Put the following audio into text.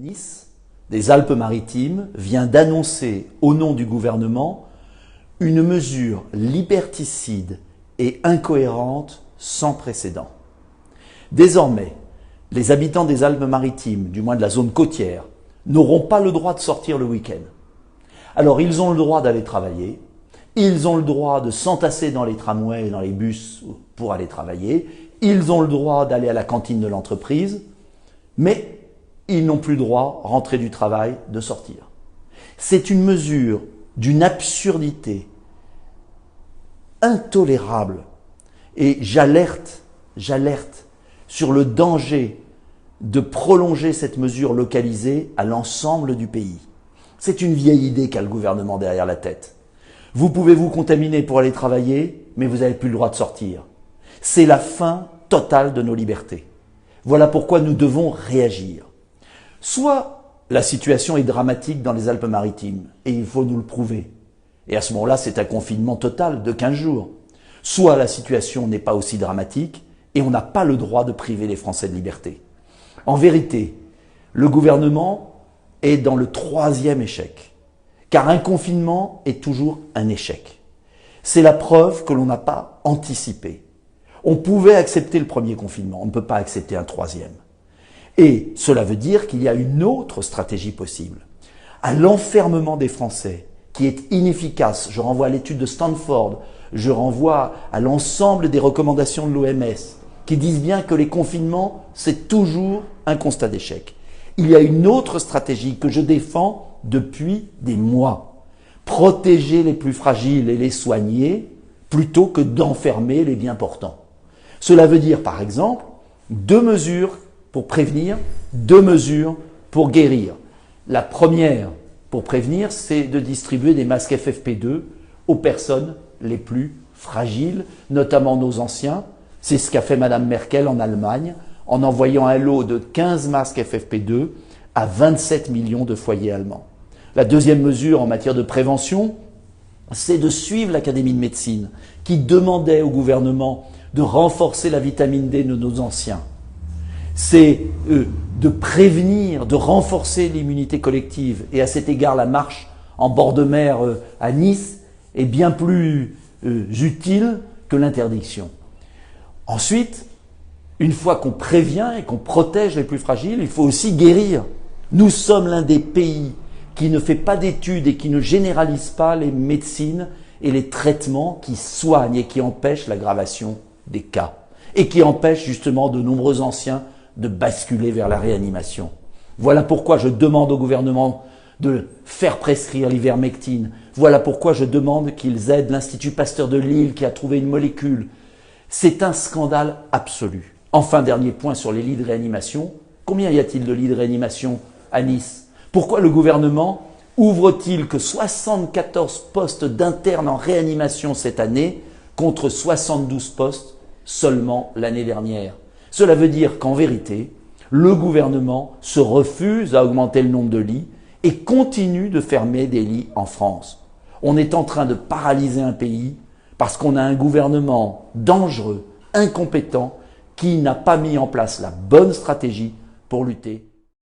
Nice, des Alpes-Maritimes, vient d'annoncer au nom du gouvernement une mesure liberticide et incohérente sans précédent. Désormais, les habitants des Alpes-Maritimes, du moins de la zone côtière, n'auront pas le droit de sortir le week-end. Alors ils ont le droit d'aller travailler, ils ont le droit de s'entasser dans les tramways et dans les bus pour aller travailler, ils ont le droit d'aller à la cantine de l'entreprise, mais ils n'ont plus le droit, rentrés du travail, de sortir. C'est une mesure d'une absurdité intolérable et j'alerte sur le danger de prolonger cette mesure localisée à l'ensemble du pays. C'est une vieille idée qu'a le gouvernement derrière la tête. Vous pouvez vous contaminer pour aller travailler, mais vous n'avez plus le droit de sortir. C'est la fin totale de nos libertés. Voilà pourquoi nous devons réagir. Soit la situation est dramatique dans les Alpes-Maritimes, et il faut nous le prouver. Et à ce moment-là, c'est un confinement total de 15 jours. Soit la situation n'est pas aussi dramatique, et on n'a pas le droit de priver les Français de liberté. En vérité, le gouvernement est dans le troisième échec. Car un confinement est toujours un échec. C'est la preuve que l'on n'a pas anticipé. On pouvait accepter le premier confinement, on ne peut pas accepter un troisième. Et cela veut dire qu'il y a une autre stratégie possible. À l'enfermement des Français, qui est inefficace, je renvoie à l'étude de Stanford, je renvoie à l'ensemble des recommandations de l'OMS, qui disent bien que les confinements, c'est toujours un constat d'échec. Il y a une autre stratégie que je défends depuis des mois. Protéger les plus fragiles et les soigner plutôt que d'enfermer les bien portants. Cela veut dire, par exemple, 2 mesures pour prévenir, 2 mesures pour guérir. La première pour prévenir, c'est de distribuer des masques FFP2 aux personnes les plus fragiles, notamment nos anciens. C'est ce qu'a fait Mme Merkel en Allemagne, en envoyant un lot de 15 masques FFP2 à 27 millions de foyers allemands. La deuxième mesure en matière de prévention, c'est de suivre l'Académie de médecine, qui demandait au gouvernement de renforcer la vitamine D de nos anciens. C'est de prévenir, de renforcer l'immunité collective. Et à cet égard, la marche en bord de mer à Nice est bien plus utile que l'interdiction. Ensuite, une fois qu'on prévient et qu'on protège les plus fragiles, il faut aussi guérir. Nous sommes l'un des pays qui ne fait pas d'études et qui ne généralise pas les médecines et les traitements qui soignent et qui empêchent l'aggravation des cas. Et qui empêchent justement de nombreux anciens de basculer vers la réanimation. Voilà pourquoi je demande au gouvernement de faire prescrire l'ivermectine. Voilà pourquoi je demande qu'ils aident l'Institut Pasteur de Lille qui a trouvé une molécule. C'est un scandale absolu. Enfin, dernier point sur les lits de réanimation. Combien y a-t-il de lits de réanimation à Nice? Pourquoi le gouvernement ouvre-t-il que 74 postes d'internes en réanimation cette année contre 72 postes seulement l'année dernière? Cela veut dire qu'en vérité, le gouvernement se refuse à augmenter le nombre de lits et continue de fermer des lits en France. On est en train de paralyser un pays parce qu'on a un gouvernement dangereux, incompétent, qui n'a pas mis en place la bonne stratégie pour lutter